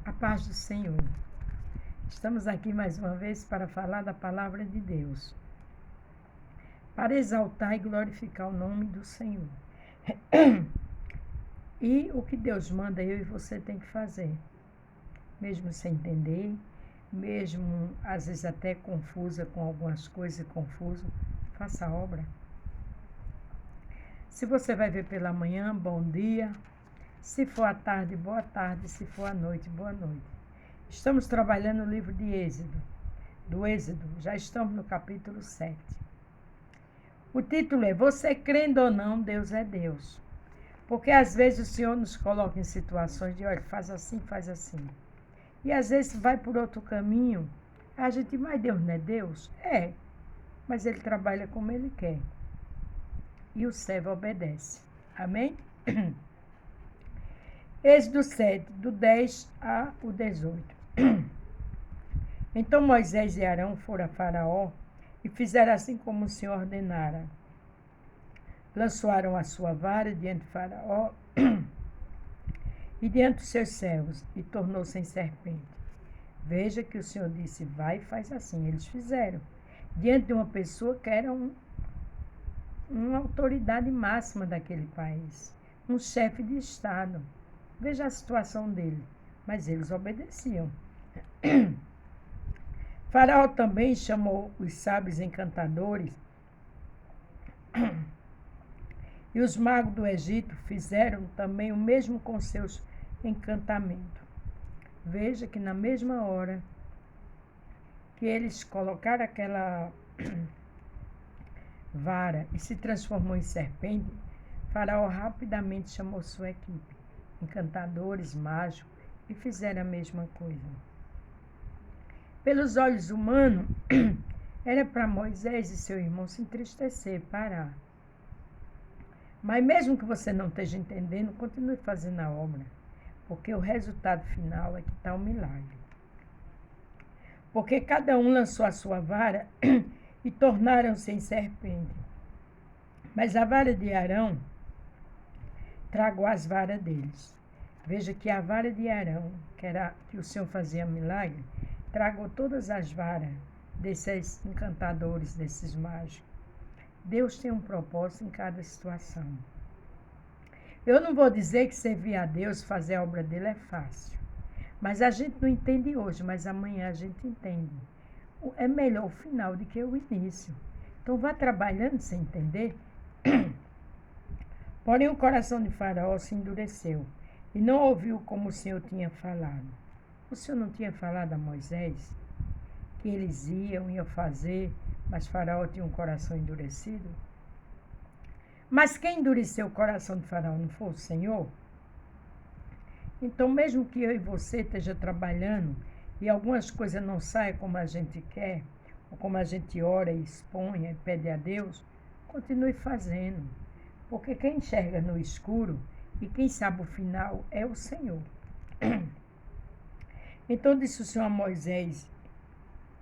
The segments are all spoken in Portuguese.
A paz do Senhor. Estamos aqui mais uma vez para falar da palavra de Deus, para exaltar e glorificar o nome do Senhor. E o que Deus manda, eu e você tem que fazer, mesmo sem entender, mesmo às vezes até confusa com algumas coisas, confuso, faça a obra. Se você vai ver pela manhã, bom dia. Se for à tarde, boa tarde. Se for à noite, boa noite. Estamos trabalhando no livro de Êxodo, do Êxodo. Já estamos no capítulo 7. O título é Você crendo ou não, Deus é Deus. Porque às vezes o Senhor nos coloca em situações de, olha, faz assim, faz assim. E às vezes vai por outro caminho. A gente, mas Deus não é Deus? É, mas Ele trabalha como Ele quer. E o servo obedece. Amém? Êxodo 7, do 10 ao 18. Então Moisés e Arão foram a Faraó e fizeram assim como o Senhor ordenara. Lançaram a sua vara diante de Faraó e diante dos seus servos e tornou-se em serpente. Veja que o Senhor disse, vai e faz assim. Eles fizeram. Diante de uma pessoa que era uma autoridade máxima daquele país. Um chefe de Estado. Veja a situação dele. Mas eles obedeciam. Faraó também chamou os sábios encantadores e os magos do Egito fizeram também o mesmo com seus encantamentos. Veja que na mesma hora que eles colocaram aquela vara e se transformou em serpente, Faraó rapidamente chamou sua equipe, encantadores, mágicos, e fizeram a mesma coisa. Pelos olhos humanos, era para Moisés e seu irmão se entristecer, parar. Mas mesmo que você não esteja entendendo, continue fazendo a obra, porque o resultado final é que está o milagre. Porque cada um lançou a sua vara e tornaram-se em serpente. Mas a vara de Arão tragou as varas deles. Veja que a vara de Arão, que o Senhor fazia milagre, tragou todas as varas desses encantadores, desses mágicos. Deus tem um propósito em cada situação. Eu não vou dizer que servir a Deus, fazer a obra dele é fácil. Mas a gente não entende hoje, mas amanhã a gente entende. É melhor o final do que o início. Então vá trabalhando sem entender. Porém o coração de Faraó se endureceu e não ouviu como o Senhor tinha falado. O Senhor não tinha falado a Moisés que eles iam fazer, mas Faraó tinha um coração endurecido? Mas quem endureceu o coração de Faraó não foi o Senhor? Então, mesmo que eu e você esteja trabalhando e algumas coisas não saiam como a gente quer, ou como a gente ora e expõe e pede a Deus, continue fazendo. Porque quem enxerga no escuro e quem sabe o final é o Senhor. Então disse o Senhor a Moisés,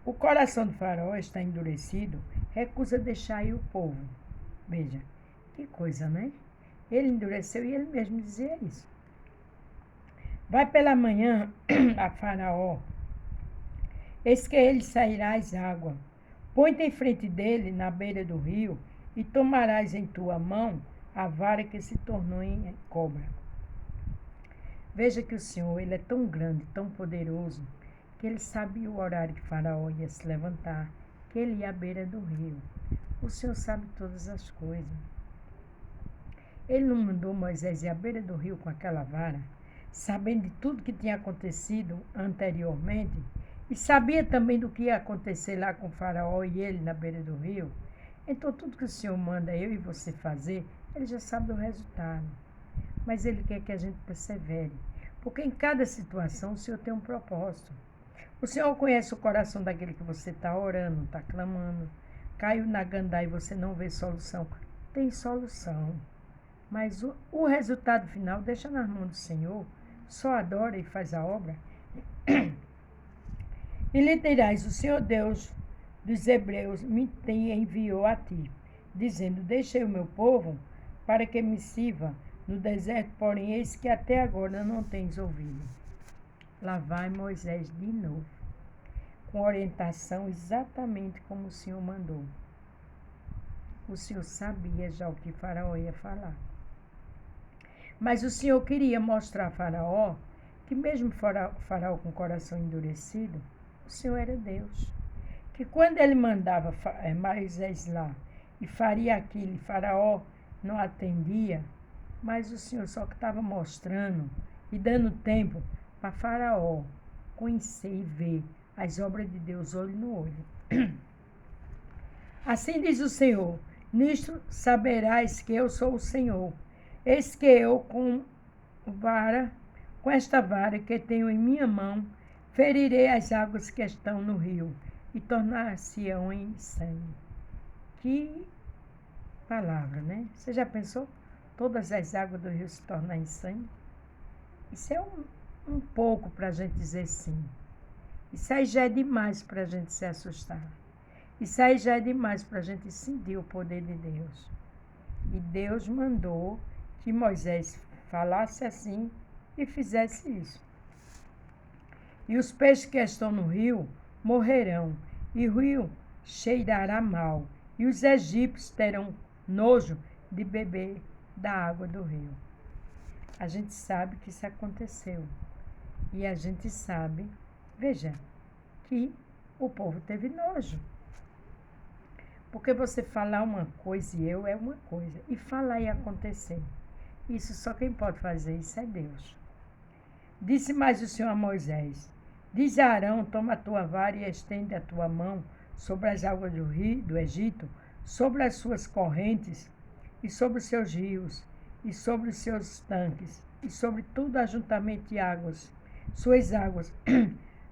o coração de Faraó está endurecido, recusa deixar ir o povo. Veja, que coisa, né? Ele endureceu e ele mesmo dizia isso. Vai pela manhã a Faraó, eis que ele sairá às águas. Põe-te em frente dele, na beira do rio, e tomarás em tua mão a vara que se tornou em cobra. Veja que o Senhor, ele é tão grande, tão poderoso, que ele sabia o horário que Faraó ia se levantar, que ele ia à beira do rio. O Senhor sabe todas as coisas. Ele não mandou Moisés ir à beira do rio com aquela vara, sabendo de tudo que tinha acontecido anteriormente, e sabia também do que ia acontecer lá com Faraó e ele na beira do rio. Então tudo que o Senhor manda eu e você fazer, ele já sabe do resultado. Mas ele quer que a gente persevere. Porque em cada situação o Senhor tem um propósito. O Senhor conhece o coração daquele que você está orando, está clamando. Caiu na gandaia e você não vê solução. Tem solução. Mas o resultado final deixa nas mãos do Senhor. Só adora e faz a obra. E lhe dirás, o Senhor Deus dos Hebreus me enviou a ti, dizendo, deixei o meu povo para que me sirva no deserto, porém eis que até agora não tens ouvido. lá vai Moisés de novo, com orientação exatamente como o Senhor mandou. O Senhor sabia já o que Faraó ia falar. Mas o Senhor queria mostrar a Faraó que mesmo Faraó com o coração endurecido, o Senhor era Deus. Que quando ele mandava Moisés lá e faria aquilo e Faraó não atendia, mas o Senhor só que estava mostrando e dando tempo para Faraó conhecer e ver as obras de Deus olho no olho. Assim diz o Senhor: nisto saberás que eu sou o Senhor. Eis que eu com esta vara que tenho em minha mão, ferirei as águas que estão no rio e tornar-se-ão em sangue. Que palavra, né? Você já pensou? Todas as águas do rio se tornar em sangue? Isso é um pouco para a gente dizer sim. Isso aí já é demais para a gente se assustar. Isso aí já é demais para a gente sentir o poder de Deus. E Deus mandou que Moisés falasse assim e fizesse isso. E os peixes que estão no rio morrerão, e o rio cheirará mal, e os egípcios terão nojo de beber da água do rio. A gente sabe que isso aconteceu. E a gente sabe, veja, que o povo teve nojo. Porque você falar uma coisa e eu é uma coisa. E falar e acontecer. Isso só quem pode fazer isso é Deus. Disse mais o Senhor a Moisés: diz a Arão, toma a tua vara e estende a tua mão sobre as águas do rio do Egito, sobre as suas correntes, e sobre os seus rios, e sobre os seus tanques, e sobre todo ajuntamento de águas, suas águas,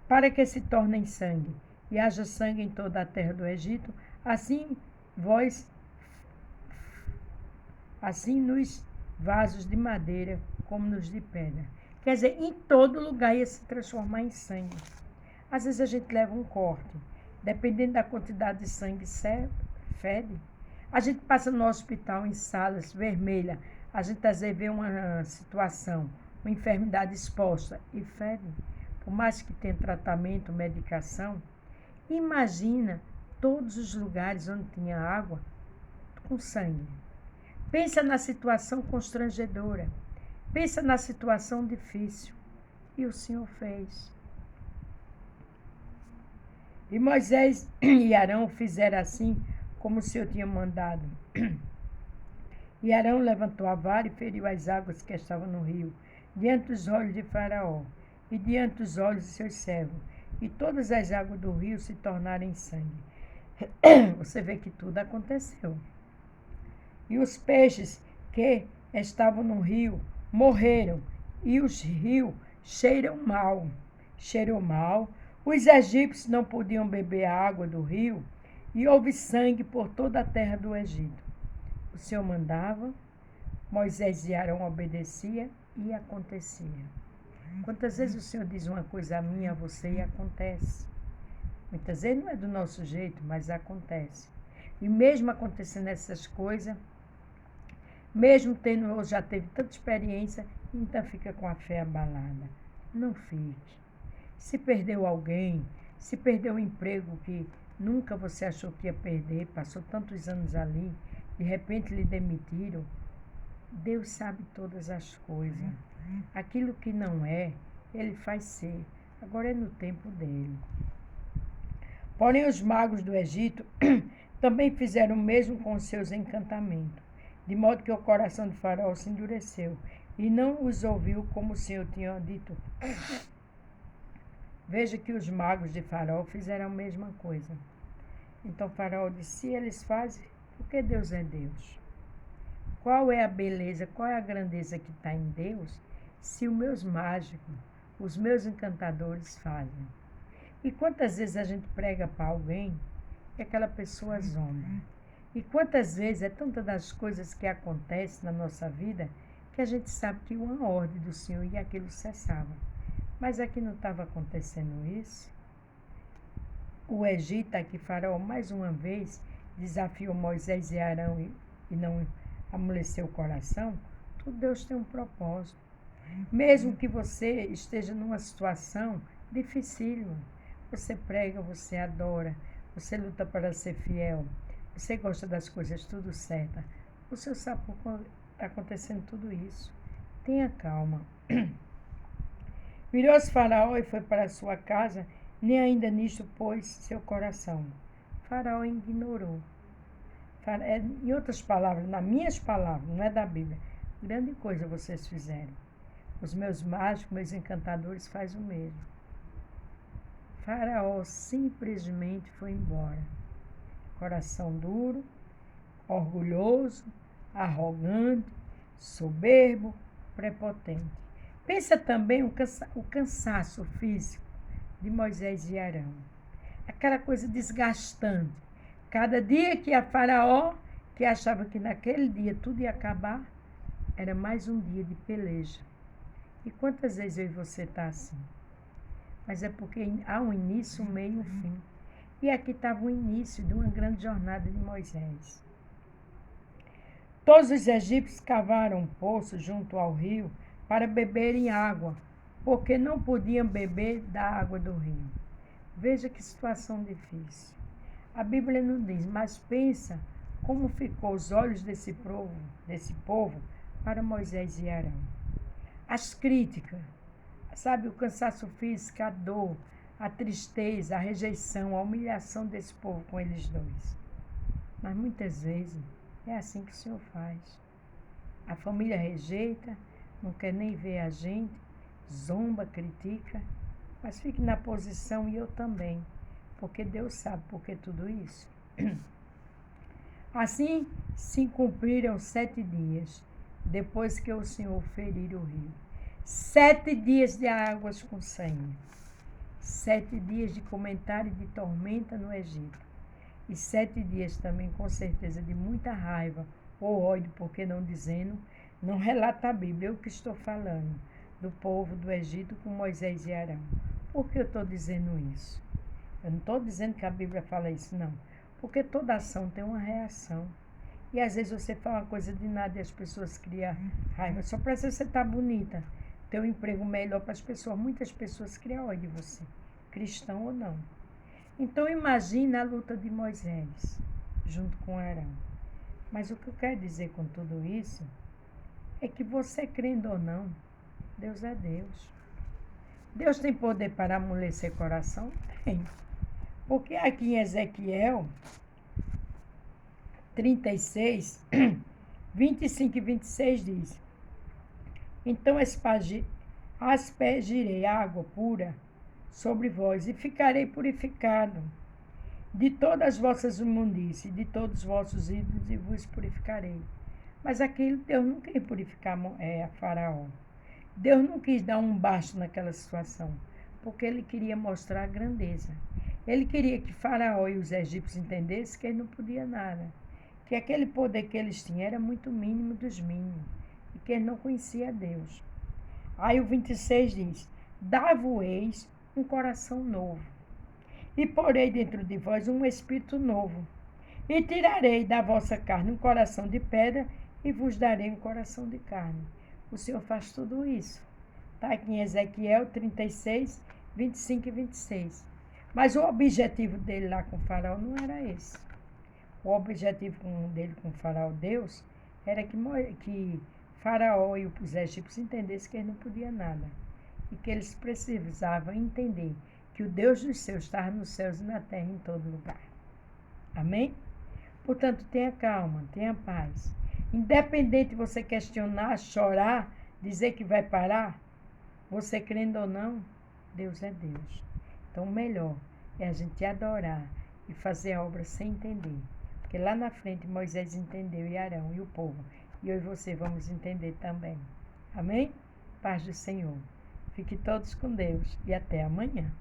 para que se tornem sangue, e haja sangue em toda a terra do Egito, assim nos vasos de madeira, como nos de pedra. Quer dizer, em todo lugar ia se transformar em sangue. Às vezes a gente leva um corte, dependendo da quantidade de sangue, fede. A gente passa no hospital em salas vermelhas, a gente às vezes vê uma situação, uma enfermidade exposta e fede. Por mais que tenha tratamento, medicação, imagina todos os lugares onde tinha água com sangue. Pensa na situação constrangedora. Pensa na situação difícil. E o Senhor fez. E Moisés e Arão fizeram assim como o Senhor tinha mandado. E Arão levantou a vara e feriu as águas que estavam no rio, diante dos olhos de Faraó, e diante dos olhos de seus servos. E todas as águas do rio se tornaram em sangue. Você vê que tudo aconteceu. E os peixes que estavam no rio morreram, e os rios cheirou mal. Os egípcios não podiam beber a água do rio, e houve sangue por toda a terra do Egito. O Senhor mandava, Moisés e Arão obedeciam, e acontecia. Quantas vezes o Senhor diz uma coisa a mim, a você, e acontece? Muitas vezes não é do nosso jeito, mas acontece. E mesmo acontecendo essas coisas, mesmo tendo, já teve tanta experiência, então fica com a fé abalada. Não fique. Se perdeu alguém, se perdeu um emprego que nunca você achou que ia perder, passou tantos anos ali, de repente lhe demitiram, Deus sabe todas as coisas. Aquilo que não é, Ele faz ser. Agora é no tempo dele. Porém, os magos do Egito também fizeram o mesmo com os seus encantamentos, de modo que o coração de Faraó se endureceu, e não os ouviu como o Senhor tinha dito. Veja que os magos de Faraó fizeram a mesma coisa. Então Faraó disse: se eles fazem, porque Deus é Deus. Qual é a beleza, qual é a grandeza que está em Deus, se os meus mágicos, os meus encantadores fazem? E quantas vezes a gente prega para alguém e aquela pessoa zomba? E quantas vezes é tantas das coisas que acontecem na nossa vida que a gente sabe que uma ordem do Senhor e aquilo cessava. Mas aqui não estava acontecendo isso. O Egito, aqui Faraó, mais uma vez, desafiou Moisés e Arão e não amoleceu o coração. Tudo Deus tem um propósito. Mesmo que você esteja numa situação dificílima, você prega, você adora, você luta para ser fiel, você gosta das coisas tudo certa. O Senhor sabe por que está acontecendo tudo isso. Tenha calma. Virou-se Faraó e foi para sua casa, nem ainda nisto pôs seu coração. Faraó ignorou. Em outras palavras, nas minhas palavras, não é da Bíblia, grande coisa vocês fizeram. Os meus mágicos, meus encantadores fazem o mesmo. Faraó simplesmente foi embora. Coração duro, orgulhoso, arrogante, soberbo, prepotente. Pensa também o cansaço físico de Moisés e Arão. Aquela coisa desgastante. Cada dia que a Faraó, que achava que naquele dia tudo ia acabar, era mais um dia de peleja. E quantas vezes eu e você está assim? Mas é porque há um início, um meio e um fim. E aqui estava o início de uma grande jornada de Moisés. Todos os egípcios cavaram um poço junto ao rio para beberem água, porque não podiam beber da água do rio. Veja que situação difícil. A Bíblia não diz, mas pensa como ficou os olhos desse povo para Moisés e Arão. As críticas, sabe, o cansaço físico, a dor, a tristeza, a rejeição, a humilhação desse povo com eles dois. Mas muitas vezes é assim que o Senhor faz. A família rejeita, não quer nem ver a gente, zomba, critica, mas fique na posição e eu também, porque Deus sabe por que tudo isso. Assim se cumpriram 7 dias, depois que o Senhor ferir o rio. 7 dias de águas com sangue. 7 dias de comentário e de tormenta no Egito. E 7 dias também, com certeza, de muita raiva ou ódio, porque não dizendo, não relata a Bíblia, eu que estou falando, do povo do Egito com Moisés e Arão. Por que eu estou dizendo isso? Eu não estou dizendo que a Bíblia fala isso, não. Porque toda ação tem uma reação. E às vezes você fala uma coisa de nada e as pessoas criam raiva. Só para você estar bonita, ter um emprego melhor para as pessoas. Muitas pessoas criam ódio de você, cristão ou não. Então imagina a luta de Moisés junto com Arão. Mas o que eu quero dizer com tudo isso é que você crendo ou não, Deus é Deus. Deus tem poder para amolecer coração? Tem. Porque aqui em Ezequiel 36, 25 e 26 diz: Então aspergirei água pura sobre vós e ficarei purificado de todas as vossas imundícies, de todos os vossos ídolos e vos purificarei. Mas aquilo Deus não quis purificar a Faraó. Deus não quis dar um basta naquela situação, porque ele queria mostrar a grandeza. Ele queria que Faraó e os egípcios entendessem que ele não podia nada, que aquele poder que eles tinham era muito mínimo dos mínimos, e que ele não conhecia Deus. Aí o 26 diz: Dá-vos-eis um coração novo, e porei dentro de vós um espírito novo, e tirarei da vossa carne um coração de pedra, e vos darei um coração de carne. O Senhor faz tudo isso. Está aqui em Ezequiel 36, 25 e 26. Mas o objetivo dele lá com o Faraó não era esse. O objetivo dele com o Faraó, Deus, era que Faraó e os egípcios entendessem que eles não podiam nada. E que eles precisavam entender que o Deus dos seus estava nos céus e na terra, em todo lugar. Amém? Portanto, tenha calma, tenha paz. Independente de você questionar, chorar, dizer que vai parar, você crendo ou não, Deus é Deus. Então, o melhor é a gente adorar e fazer a obra sem entender. Porque lá na frente Moisés entendeu e Arão e o povo. E eu e você vamos entender também. Amém? Paz do Senhor. Fique todos com Deus e até amanhã.